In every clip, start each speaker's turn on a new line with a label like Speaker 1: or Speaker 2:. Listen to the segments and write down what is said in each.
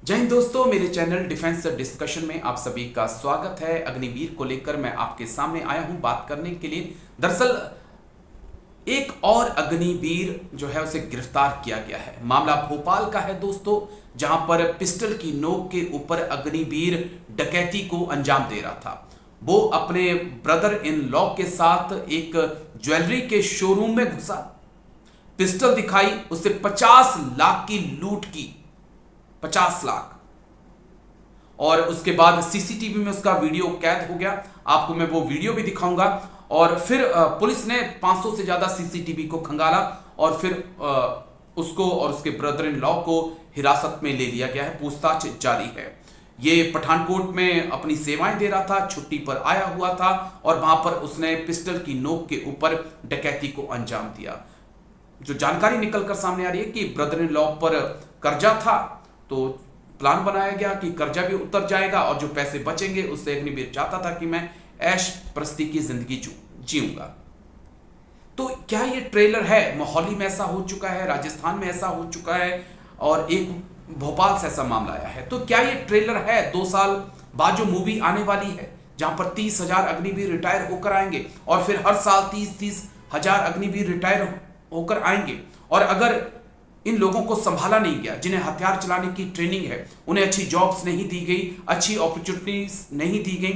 Speaker 1: जय हिंद दोस्तों, मेरे चैनल डिफेंस डिस्कशन में आप सभी का स्वागत है। अग्निवीर को लेकर मैं आपके सामने आया हूं बात करने के लिए। दरअसल एक और अग्निवीर जो है उसे गिरफ्तार किया गया है। मामला भोपाल का है दोस्तों, जहां पर पिस्टल की नोक के ऊपर अग्निवीर डकैती को अंजाम दे रहा था। वो अपने ब्रदर इन लॉ के साथ एक ज्वेलरी के शोरूम में घुसा, पिस्टल दिखाई, उससे 50 लाख की लूट की। 50 लाख। और उसके बाद सीसीटीवी में उसका वीडियो कैद हो गया। आपको मैं वो वीडियो भी दिखाऊंगा। और फिर पुलिस ने 500 से ज्यादा सीसीटीवी को खंगाला और फिर उसको और उसके ब्रदर इन लॉ को हिरासत में ले लिया गया है। पूछताछ जारी है। ये पठानकोट में अपनी सेवाएं दे रहा था, छुट्टी पर आया हुआ था और वहां पर उसने पिस्टल की नोक के ऊपर डकैती को अंजाम दिया। जो जानकारी निकलकर सामने आ रही है कि ब्रदर इन लॉ पर कर्जा था, तो प्लान बनाया गया कि कर्जा भी उतर जाएगा और जो पैसे बचेंगे उससे अग्निवीर चाहता था कि मैं ऐश प्रस्ती की जिंदगी जीऊंगा। तो क्या ये ट्रेलर है? मोहाली में ऐसा हो चुका है, राजस्थान में ऐसा हो चुका है और एक भोपाल से ऐसा मामला आया है। तो क्या ये ट्रेलर है 2 साल बाद जो मूवी आने वाली है, जहां पर 30,000 अग्निवीर रिटायर होकर आएंगे और फिर हर साल 30,000 अग्निवीर रिटायर होकर आएंगे। और अगर इन लोगों को संभाला नहीं गया, जिन्हें हथियार चलाने की ट्रेनिंग है, उन्हें अच्छी जॉब्स नहीं दी गई, अच्छी अपॉर्चुनिटीज नहीं दी गई,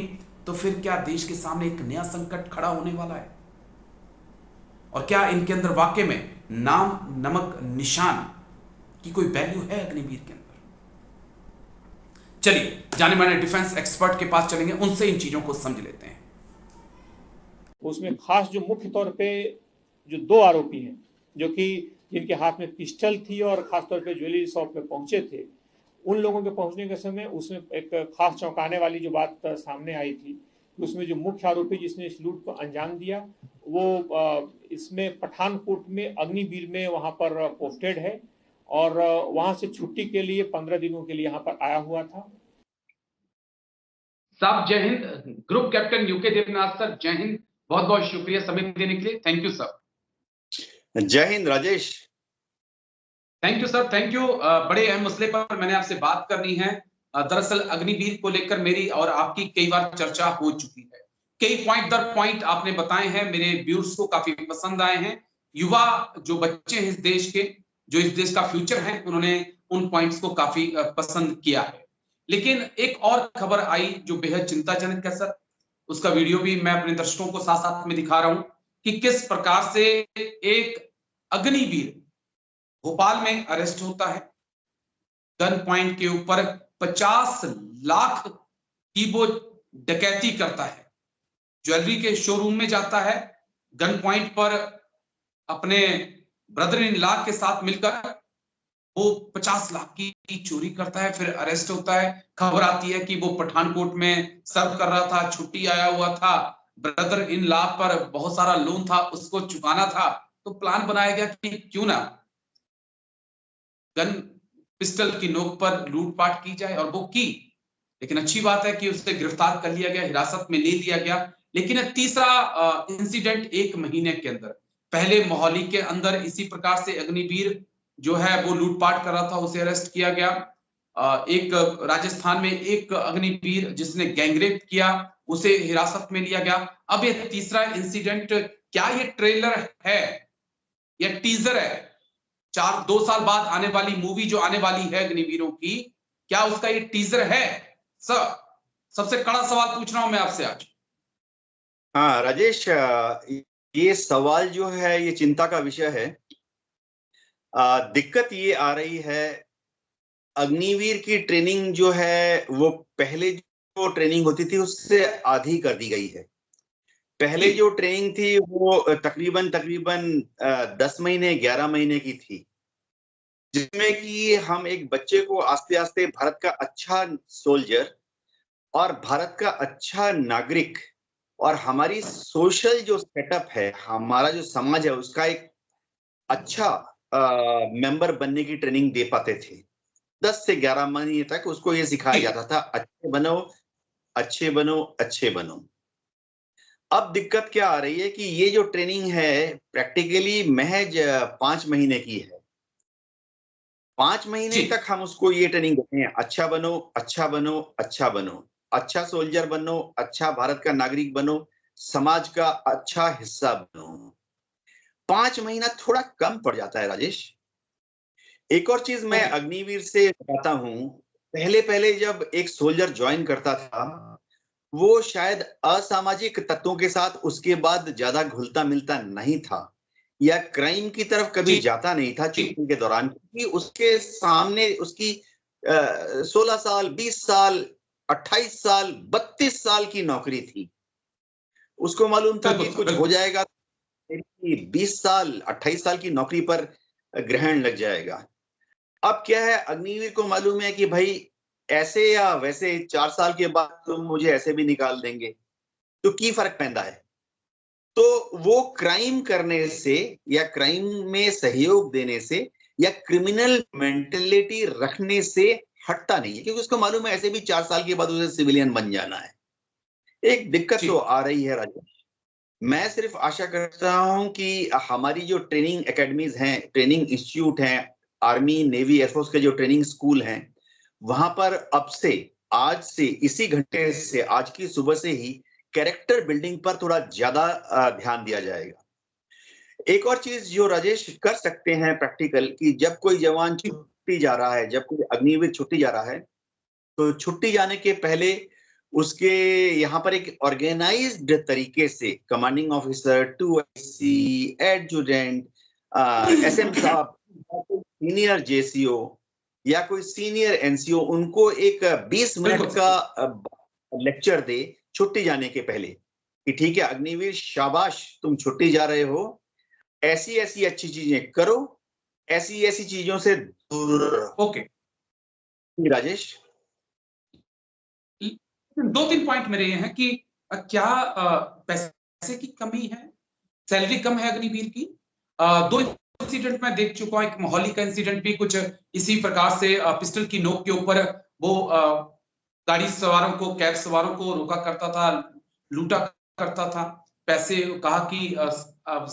Speaker 1: तो फिर क्या देश के सामने एक नया संकट खड़ा होने वाला है? और क्या इनके अंदर वाकई में नाम नमक निशान की कोई वैल्यू है अग्निवीर के अंदर? चलिए जाने माने डिफेंस एक्सपर्ट के पास चलेंगे, उनसे इन चीजों को समझ लेते हैं।
Speaker 2: उसमें खास जो मुख्य तौर पे जो दो आरोपी हैं, जो कि जिनके हाथ में पिस्टल थी और खास तौर पे ज्वेलरी शॉप में पहुंचे थे, उन लोगों के पहुंचने के समय उसमें एक खास चौंकाने वाली जो बात सामने आई थी कि उसमें जो मुख्य आरोपी जिसने इस लूट को अंजाम दिया, वो इसमें पठानकोट में अग्निवीर में वहां पर पोस्टेड है और वहां से छुट्टी के लिए 15 दिनों के लिए यहाँ पर आया हुआ था।
Speaker 1: साहब जय हिंद। Group captain UK Devnath sir, जय हिंद। बहुत बहुत शुक्रिया समय देने के लिए। Thank you sir.
Speaker 3: जय हिंद Rajesh.
Speaker 1: Thank you sir, thank you. बड़े अहम मसले पर मैंने आपसे बात करनी है। दरअसल अग्निवीर को लेकर मेरी और आपकी कई बार चर्चा हो चुकी है। कई पॉइंट दर पॉइंट आपने बताए हैं, मेरे व्यूअर्स को काफी पसंद आए हैं। युवा जो बच्चे हैं इस देश के, जो इस देश का फ्यूचर है, उन्होंने उन पॉइंट्स को काफी पसंद किया है। लेकिन एक और खबर आई जो बेहद चिंताजनक है सर। उसका वीडियो भी मैं अपने दर्शकों को साथ साथ में दिखा रहा हूं कि किस प्रकार से एक अग्निवीर भोपाल में अरेस्ट होता है। गन पॉइंट के ऊपर 50 लाख की वो डकैती करता है। ज्वेलरी के शोरूम में जाता है, गन पॉइंट पर अपने ब्रदर इन लॉ के साथ मिलकर वो 50 लाख की चोरी करता है, फिर अरेस्ट होता है। खबर आती है कि वो पठानकोट में सर्व कर रहा था, छुट्टी आया हुआ था, ब्रदर इन लॉ पर बहुत सारा लोन था, उसको चुकाना था। तो प्लान बनाया गया कि क्यों ना गन पिस्टल की नोक पर लूटपाट की जाए, और वो की। लेकिन अच्छी बात है कि उसे गिरफ्तार कर लिया गया, हिरासत में ले लिया गया। लेकिन तीसरा इंसिडेंट 1 महीने के अंदर, पहले मोहाली के अंदर इसी प्रकार से अग्निवीर जो है वो लूटपाट कर रहा था, उसे अरेस्ट किया गया। एक राजस्थान में एक अग्निवीर जिसने गैंगरेप किया, उसे हिरासत में लिया गया। अब ये तीसरा इंसिडेंट, क्या ये ट्रेलर है या टीजर है 2 साल बाद आने वाली मूवी जो आने वाली है अग्निवीरों की, क्या उसका ये टीजर है सर? सबसे कड़ा सवाल पूछ रहा हूं मैं आपसे आज।
Speaker 3: हाँ राजेश, ये सवाल जो है ये चिंता का विषय है। दिक्कत ये आ रही है, अग्निवीर की ट्रेनिंग जो है वो पहले जो ट्रेनिंग होती थी उससे आधी कर दी गई है। पहले जो ट्रेनिंग थी वो तकरीबन तकरीबन 10 महीने 11 महीने की थी, जिसमें कि हम एक बच्चे को आस्ते आस्ते भारत का अच्छा सोल्जर और भारत का अच्छा नागरिक और हमारी सोशल जो सेटअप है, हमारा जो समाज है, उसका एक अच्छा मेंबर बनने की ट्रेनिंग दे पाते थे। 10 से 11 महीने तक उसको ये सिखाया जाता था, अच्छे बनो अच्छे बनो अच्छे बनो। अब दिक्कत क्या आ रही है कि ये जो ट्रेनिंग है प्रैक्टिकली महज 5 महीने की है। 5 महीने
Speaker 1: जी
Speaker 3: तक हम उसको ये ट्रेनिंग देते हैं, अच्छा बनो, अच्छा बनो, अच्छा बनो, अच्छा सोल्जर बनो, अच्छा भारत का नागरिक बनो, समाज का अच्छा हिस्सा बनो। 5 महीना थोड़ा कम पड़ जाता है राजेश। एक और चीज मैं
Speaker 1: ओके
Speaker 3: अग्निवीर से बताता हूं, पहले पहले जब एक सोल्जर ज्वाइन करता था, वो शायद असामाजिक तत्वों के साथ उसके बाद ज्यादा घुलता मिलता नहीं था, या क्राइम की तरफ कभी
Speaker 1: जी
Speaker 3: जाता नहीं था
Speaker 1: जी
Speaker 3: ट्रेनिंग के दौरान, क्योंकि उसके सामने उसकी 16 साल, 20 साल, 28 साल, 32 साल की नौकरी थी। उसको मालूम था
Speaker 1: बिल्कुल
Speaker 3: कि
Speaker 1: सर
Speaker 3: कुछ हो
Speaker 1: बिल्कुल।
Speaker 3: जाएगा, मेरी 20 साल, 28 साल की नौकरी पर ग्रहण लग जाएगा। अब क्या है, अग्निवीर को मालूम है कि भाई ऐसे या वैसे 4 साल के बाद तुम मुझे ऐसे भी निकाल देंगे, तो की फर्क पैंदा है। तो वो क्राइम करने से या क्राइम में सहयोग देने से या क्रिमिनल मेंटेलिटी रखने से हटता नहीं है, क्योंकि उसको मालूम है ऐसे भी 4 साल के बाद उसे सिविलियन बन जाना है। एक दिक्कत
Speaker 1: जी
Speaker 3: तो आ रही है राजेश। मैं सिर्फ आशा करता हूं कि हमारी जो ट्रेनिंग एकेडमीज हैं, ट्रेनिंग इंस्टीट्यूट हैं, आर्मी, नेवी, एयरफोर्स के जो ट्रेनिंग स्कूल हैं, वहां पर अब से, आज से, इसी घंटे से, आज की सुबह से ही कैरेक्टर बिल्डिंग पर थोड़ा ज्यादा ध्यान दिया जाएगा। एक और चीज जो राजेश कर सकते हैं प्रैक्टिकल, कि जब कोई जवान छुट्टी जा रहा है, जब कोई अग्निवीर छुट्टी जा रहा है, तो छुट्टी जाने के पहले उसके यहाँ पर एक ऑर्गेनाइज्ड तरीके से commanding officer, 2IC, adjutant, SM साहब, सीनियर JCO या कोई सीनियर NCO उनको एक 20 मिनट
Speaker 1: बिल्कुल
Speaker 3: का
Speaker 1: सर।
Speaker 3: लेक्चर दे छुट्टी जाने के पहले, कि ठीक है अग्निवीर, शाबाश, तुम छुट्टी जा रहे हो, ऐसी ऐसी अच्छी चीजें करो, ऐसी ऐसी चीजों से दूर रहो।
Speaker 1: ओके
Speaker 3: राजेश,
Speaker 1: 2-3 पॉइंट मेरे ये हैं कि क्या पैसे की कमी है, सैलरी कम है अग्निवीर की? 2 इंसिडेंट मैं देख चुका हूँ, एक मोहाली का इंसिडेंट भी कुछ इसी प्रकार से पिस्टल की नोक के ऊपर वो गाड़ी सवारों को, कैब सवारों को रोका करता था, लूटा करता था, पैसे कहा कि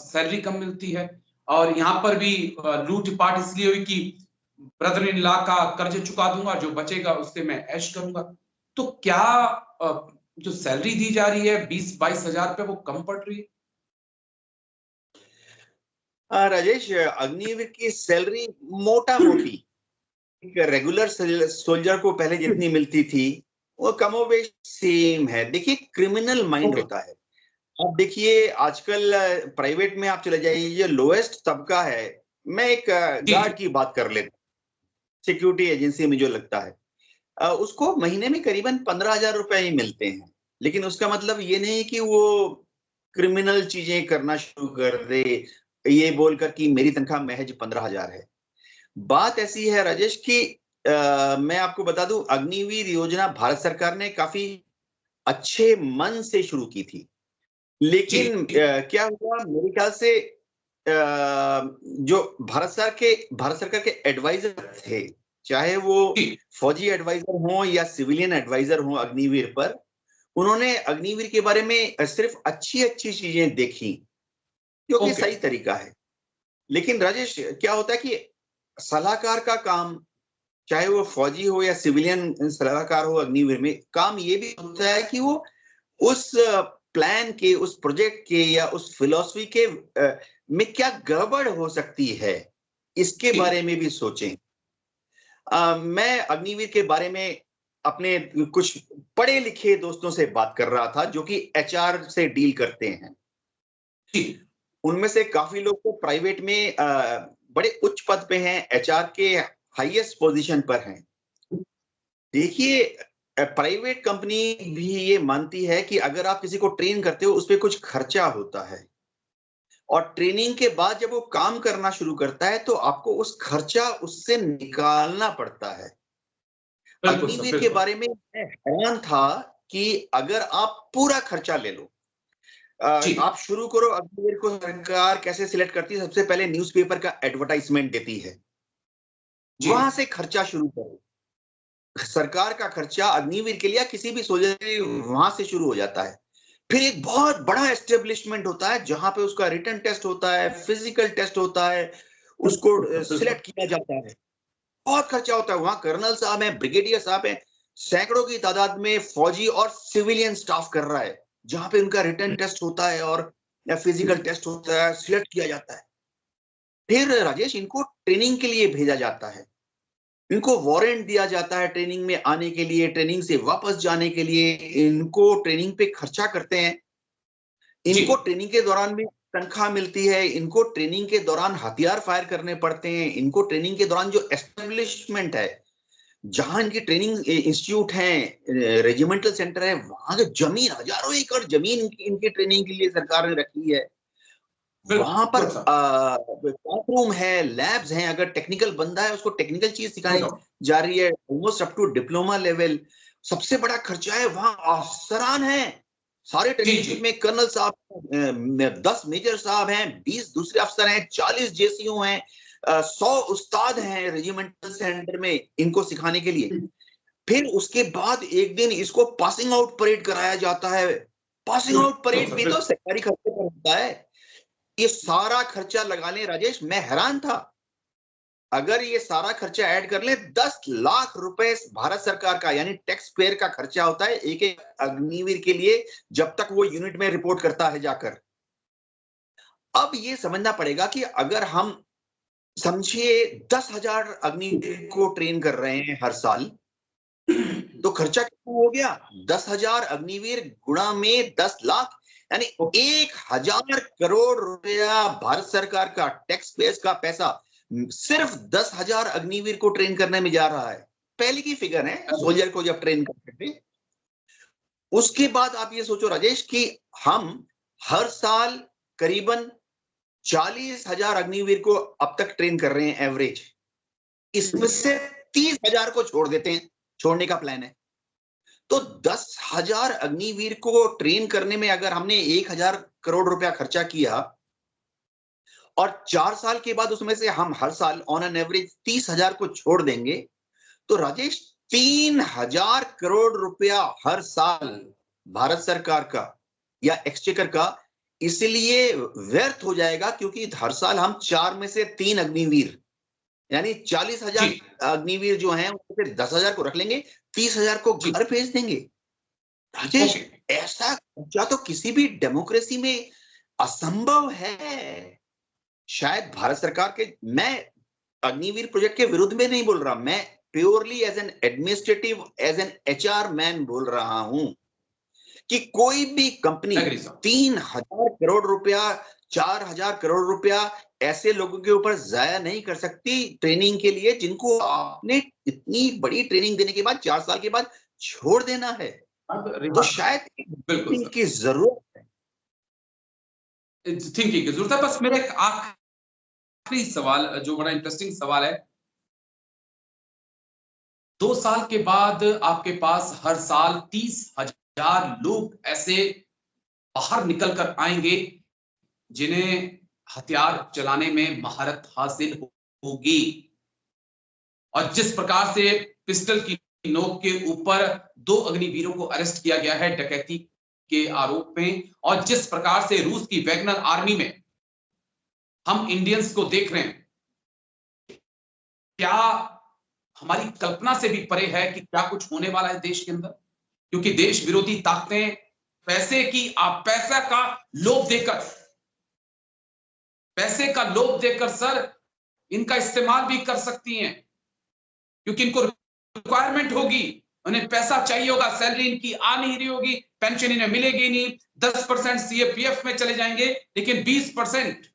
Speaker 1: सैलरी कम मिलती है। और यहाँ पर भी लूट-पाट इसलिए हुई कि ब्रदर इन लॉ का कर्ज चुका दूंगा, जो बचेगा उससे मैं ऐश करूंगा। तो क्या जो सैलरी दी जा रही है 20-22 हजार रुपए, वो कम पड़ रही है?
Speaker 3: राजेश, अग्निवीर की सैलरी मोटा मोटी एक रेगुलर सोल्जर को पहले जितनी मिलती थी, वो कमोबेश सेम है। देखिए, क्रिमिनल माइंड
Speaker 1: ओके
Speaker 3: होता है। अब देखिए, आजकल प्राइवेट में आप चले जाइए, ये लोएस्ट तबका है। मैं एक
Speaker 1: जी जी
Speaker 3: गार्ड की बात कर लेता हूँ, सिक्योरिटी एजेंसी में जो लगता है, उसको महीने में करीबन 15,000 रुपए ही मिलते हैं। लेकिन उसका मतलब ये नहीं कि वो क्रिमिनल चीजें करना शुरू कर दे, ये बोलकर कि मेरी तनख्वाह महज 15,000 है। बात ऐसी है राजेश कि मैं आपको बता दूं, अग्निवीर योजना भारत सरकार ने काफी अच्छे मन से शुरू की थी।
Speaker 1: जी
Speaker 3: लेकिन क्या हुआ, मेरे ख्याल से जो भारत सरकार के एडवाइजर थे, चाहे वो
Speaker 1: जी
Speaker 3: फौजी एडवाइजर हों या सिविलियन एडवाइजर हों अग्निवीर पर, उन्होंने अग्निवीर के बारे में सिर्फ अच्छी अच्छी चीजें देखी, जो कि
Speaker 1: ओके
Speaker 3: सही तरीका है। लेकिन राजेश, क्या होता है कि सलाहकार का काम, चाहे वो फौजी हो या सिविलियन सलाहकार हो, अग्निवीर में काम ये भी होता है कि वो उस प्लान के, उस प्रोजेक्ट के या उस फिलॉसफी के में क्या गड़बड़ हो सकती है, इसके
Speaker 1: जी
Speaker 3: बारे में भी सोचें। मैं अग्निवीर के बारे में अपने कुछ पढ़े लिखे दोस्तों से बात कर रहा था, जो कि HR से डील करते हैं।
Speaker 1: जी
Speaker 3: उनमें से काफी लोग तो प्राइवेट में बड़े उच्च पद पे हैं, HR के हाईएस्ट पोजीशन पर हैं। देखिए, प्राइवेट कंपनी भी ये मानती है कि अगर आप किसी को ट्रेन करते हो, उस पे कुछ खर्चा होता है, और ट्रेनिंग के बाद जब वो काम करना शुरू करता है, तो आपको उस खर्चा उससे निकालना पड़ता है।
Speaker 1: बिल्कुल सर
Speaker 3: अग्निवीर के
Speaker 1: बिल्कुल।
Speaker 3: बारे में मैं हैरान था कि अगर आप पूरा खर्चा ले लो,
Speaker 1: जी
Speaker 3: आप शुरू करो, अग्निवीर को सरकार कैसे सिलेक्ट करती है, सबसे पहले न्यूज़पेपर का एडवर्टाइजमेंट देती है,
Speaker 1: जी
Speaker 3: वहां से खर्चा शुरू करो। सरकार का खर्चा अग्निवीर के लिए, किसी भी सोल्जर के लिए, वहां से शुरू हो जाता है। फिर एक बहुत बड़ा एस्टेब्लिशमेंट होता है, जहां पे उसका रिटन टेस्ट होता है, फिजिकल टेस्ट होता है, उसको
Speaker 1: बिल्कुल सर बिल्कुल।
Speaker 3: सिलेक्ट किया जाता है। बहुत खर्चा होता है। वहां कर्नल साहब हैं, ब्रिगेडियर साहब हैं, सैकड़ों की तादाद में फौजी और सिविलियन स्टाफ कर रहा है, जहां पे उनका रिटर्न टेस्ट होता है और फिजिकल टेस्ट होता है, सिलेक्ट किया जाता है। फिर राजेश इनको ट्रेनिंग के लिए भेजा जाता है, इनको वारंट दिया जाता है ट्रेनिंग में आने के लिए, ट्रेनिंग से वापस जाने के लिए। इनको ट्रेनिंग पे खर्चा करते हैं, इनको ट्रेनिंग के दौरान भी तनख्वाह मिलती है, इनको ट्रेनिंग के दौरान हथियार फायर करने पड़ते हैं, इनको ट्रेनिंग के दौरान जो एस्टेब्लिशमेंट है, जहां इनकी ट्रेनिंग इंस्टीट्यूट है, रेजिमेंटल सेंटर है, वहां जो जमीन, हजारों एकड़ जमीन इनकी ट्रेनिंग के लिए सरकार ने रखी है। वहां पर क्लासरूम है, लैब्स हैं, अगर टेक्निकल बंदा है उसको टेक्निकल चीज सिखाई जा रही है, almost up to diploma level. सबसे बड़ा खर्चा है वहां अफसरान है, सारे ट्रेनिंग में कर्नल साहब, 10 मेजर साहब हैं, 20 दूसरे अफसर हैं, 40 जेसीओ हैं, 100 उस्ताद हैं रेजिमेंटल सेंटर में इनको सिखाने के लिए। फिर उसके बाद एक दिन इसको पासिंग आउट परेड कराया जाता है। पासिंग आउट परेड भी तो सरकारी खर्चे पर होता है। ये सारा खर्चा लगा लें राजेश, मैं हैरान था, अगर ये सारा खर्चा ऐड कर ले 10 लाख रुपए भारत सरकार का यानी टैक्स पेयर का खर्चा होता है एक एक अग्निवीर के लिए, जब तक वो यूनिट में रिपोर्ट करता है जाकर। अब ये समझना पड़ेगा कि अगर हम समझिए 10,000 अग्निवीर को ट्रेन कर रहे हैं हर साल, तो खर्चा कितना हो गया? 10,000 अग्निवीर गुणा में 10 लाख, यानी 1,000 करोड़ रुपया भारत सरकार का टैक्स पेयर्स का पैसा सिर्फ 10,000 अग्निवीर को ट्रेन करने में जा रहा है। पहले की फिगर है, सोल्जर को जब ट्रेन करते थे। उसके बाद आप ये सोचो राजेश कि हम हर साल करीबन 40,000 अग्निवीर को अब तक ट्रेन कर रहे हैं एवरेज, इसमें से 30,000 को छोड़ देते हैं, छोड़ने का प्लान है। तो 10,000 अग्निवीर को ट्रेन करने में अगर हमने 1,000 करोड़ रुपया खर्चा किया और 4 साल के बाद उसमें से हम हर साल ऑन एन एवरेज 30,000 को छोड़ देंगे, तो राजेश 3,000 करोड़ रुपया हर साल भारत सरकार का या एक्सचेकर का इसलिए व्यर्थ हो जाएगा, क्योंकि हर साल हम 4 में से 3 अग्निवीर यानी 40,000 अग्निवीर जो हैं उसमें 10,000 को रख लेंगे, 30,000 को घर भेज देंगे। राजेश ऐसा खर्चा तो किसी भी डेमोक्रेसी में असंभव है। शायद भारत सरकार के, मैं अग्निवीर प्रोजेक्ट के विरुद्ध में नहीं बोल रहा, मैं purely as an administrative, as an HR man बोल रहा हूं कि कोई भी कंपनी 3,000 करोड़ रुपया, 4,000 करोड़ रुपया ऐसे लोगों के ऊपर जाया नहीं कर सकती ट्रेनिंग के लिए, जिनको आपने इतनी बड़ी ट्रेनिंग देने के बाद 4 साल के बाद छोड़ देना है। तो शायद थिंकिंग की जरूरत है,
Speaker 1: थिंकिंग की जरूरत है। बस मेरा एक आखिरी सवाल जो बड़ा इंटरेस्टिंग सवाल है, 2 साल के बाद आपके पास हर साल 30,000 लोग ऐसे बाहर निकल कर आएंगे जिन्हें हथियार चलाने में महारत हासिल होगी, और जिस प्रकार से पिस्टल की नोक के ऊपर 2 अग्निवीरों को अरेस्ट किया गया है डकैती के आरोप में, और जिस प्रकार से रूस की वैगनर आर्मी में हम इंडियंस को देख रहे हैं, क्या हमारी कल्पना से भी परे है कि क्या कुछ होने वाला है देश के अंदर? क्योंकि देश विरोधी ताकतें पैसा का लोभ देकर सर इनका इस्तेमाल भी कर सकती हैं, क्योंकि इनको रिक्वायरमेंट होगी, उन्हें पैसा चाहिए होगा, सैलरी इनकी आ नहीं रही होगी, पेंशन इन्हें मिलेगी नहीं, 10% सीएपीएफ में चले जाएंगे, लेकिन 20%,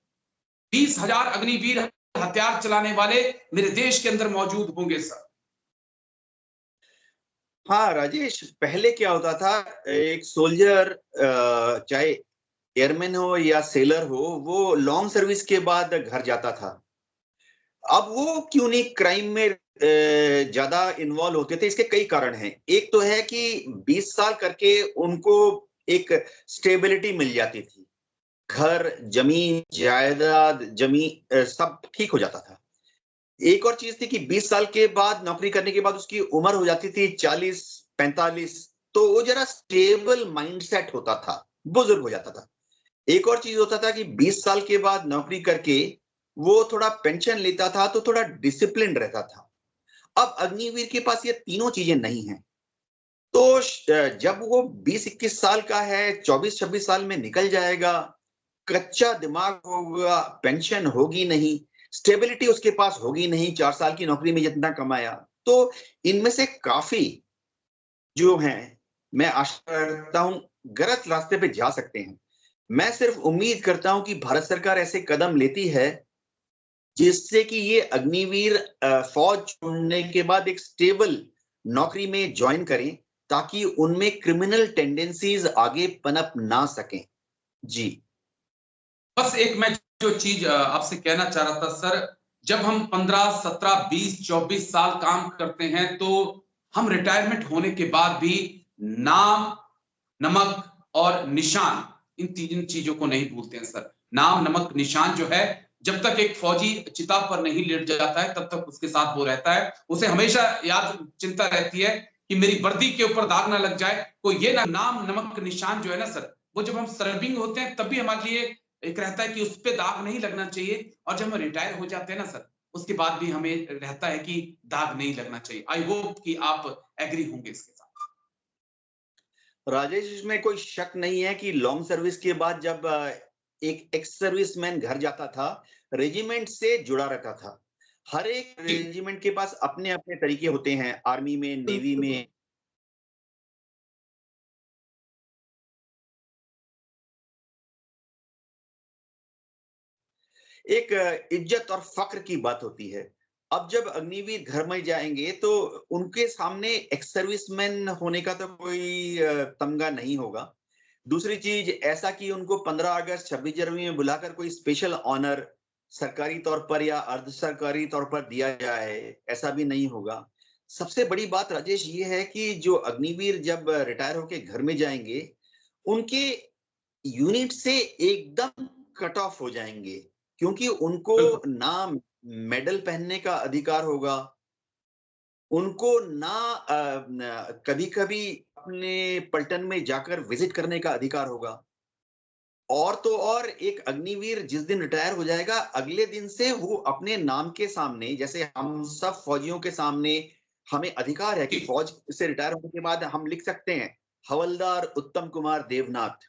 Speaker 1: 20,000 अग्निवीर हथियार चलाने वाले मेरे देश के अंदर मौजूद होंगे सर।
Speaker 3: हाँ राजेश, पहले क्या होता था, एक सोल्जर चाहे एयरमैन हो या सेलर हो, वो लॉन्ग सर्विस के बाद घर जाता था। अब वो क्यों नहीं क्राइम में ज्यादा इन्वॉल्व होते थे? इसके कई कारण हैं। एक तो है कि 20 साल करके उनको एक स्टेबिलिटी मिल जाती थी, घर, जमीन, जायदाद, जमीन सब ठीक हो जाता था। एक और चीज थी कि 20 साल के बाद नौकरी करने के बाद उसकी उम्र हो जाती थी 40-45, तो वो जरा स्टेबल माइंडसेट होता था, बुजुर्ग हो जाता था। एक और चीज होता था कि 20 साल के बाद नौकरी करके वो थोड़ा पेंशन लेता था, तो थोड़ा डिसिप्लिन रहता था। अब अग्निवीर के पास ये तीनों चीजें नहीं हैं। तो जब वो 20-21 साल का है, 24-26 साल में निकल जाएगा, कच्चा दिमाग होगा, पेंशन होगी नहीं, स्टेबिलिटी उसके पास होगी नहीं, 4 साल की नौकरी में जितना कमाया, तो इनमें से काफी जो हैं, मैं आशा करता हूं गलत रास्ते पे जा सकते हैं। मैं सिर्फ उम्मीद करता हूं कि भारत सरकार ऐसे कदम लेती है जिससे कि ये अग्निवीर फौज छोड़ने के बाद एक स्टेबल नौकरी में ज्वाइन करें, ताकि उनमें क्रिमिनल टेंडेंसीज आगे पनप ना सकें। जी।
Speaker 1: बस एक मैं जो चीज आपसे कहना चाह रहा था सर, जब हम 15, 17, 20, 24 साल काम करते हैं तो हम रिटायरमेंट होने के बाद भी नाम, नमक और निशान, इन तीन चीजों को नहीं भूलते हैं सर। नाम, नमक, निशान जो है, जब तक एक फौजी चिता पर नहीं लेट जाता है तब तक उसके साथ वो रहता है। उसे हमेशा याद चिंता रहती है कि मेरी वर्दी के ऊपर दाग ना लग जाए। कोई ये नाम, नमक, निशान जो है ना सर, वो जब हम सर्विंग होते हैं तब भी हमारे लिए एक रहता है कि उस पे दाग नहीं लगना चाहिए, और जब हम रिटायर हो जाते हैं ना सर, उसके बाद भी हमें रहता है कि दाग नहीं लगना चाहिए। आई होप कि आप एग्री होंगे इसके साथ।
Speaker 3: राजेश, इसमें कोई शक नहीं है कि लॉन्ग सर्विस के बाद जब एक एक्स सर्विसमैन घर जाता था, रेजिमेंट से जुड़ा रहता था। हर एक रेजिमेंट के पास अपने अपने तरीके होते हैं, आर्मी में, नेवी में। एक इज्जत और फक्र की बात होती है। अब जब अग्निवीर घर में जाएंगे तो उनके सामने एक्स सर्विसमैन होने का तो कोई तमगा नहीं होगा। दूसरी चीज, ऐसा कि उनको 15 अगस्त 26 जनवरी में बुलाकर कोई स्पेशल ऑनर सरकारी तौर पर या अर्ध सरकारी तौर पर दिया जाए, ऐसा भी नहीं होगा। सबसे बड़ी बात राजेश ये है कि जो अग्निवीर जब रिटायर होके घर में जाएंगे, उनके यूनिट से एकदम कट ऑफ हो जाएंगे, क्योंकि उनको ना मेडल पहनने का अधिकार होगा, उनको ना कभी कभी अपने पलटन में जाकर विजिट करने का अधिकार होगा। और तो और एक अग्निवीर जिस दिन रिटायर हो जाएगा, अगले दिन से वो अपने नाम के सामने, जैसे हम सब फौजियों के सामने हमें अधिकार है कि फौज से रिटायर होने के बाद हम लिख सकते हैं हवलदार उत्तम कुमार देवनाथ,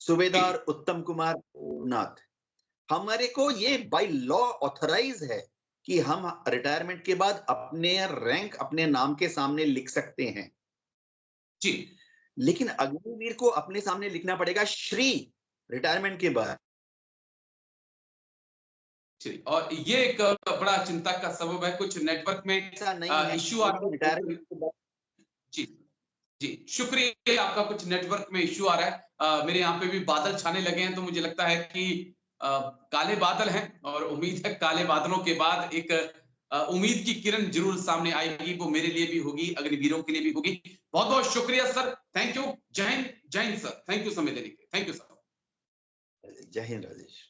Speaker 3: सूबेदार उत्तम कुमार देवनाथ। हमारे को ये बाय लॉ ऑथराइज है कि हम रिटायरमेंट के बाद अपने रैंक अपने नाम के सामने लिख सकते हैं।
Speaker 1: जी।
Speaker 3: लेकिन अग्निवीर को अपने सामने लिखना पड़ेगा श्री, रिटायरमेंट के बाद।
Speaker 1: और ये एक बड़ा चिंता का सबब है। कुछ नेटवर्क में
Speaker 3: ऐसा नहीं है
Speaker 1: इश्यू आ रहा है।
Speaker 3: रिटायरमेंट के बाद।
Speaker 1: जी जी, शुक्रिया। आपका कुछ नेटवर्क में इश्यू आ रहा है। मेरे यहाँ पे भी बादल छाने लगे हैं, तो मुझे लगता है कि काले बादल हैं, और उम्मीद है काले बादलों के बाद एक उम्मीद की किरण जरूर सामने आएगी। वो मेरे लिए भी होगी, अग्निवीरों के लिए भी होगी। बहुत बहुत शुक्रिया सर, थैंक यू। जय हिंद, जय हिंद सर, थैंक यू समय देने के लिए। Thank you sir.
Speaker 3: जय हिंद राजेश।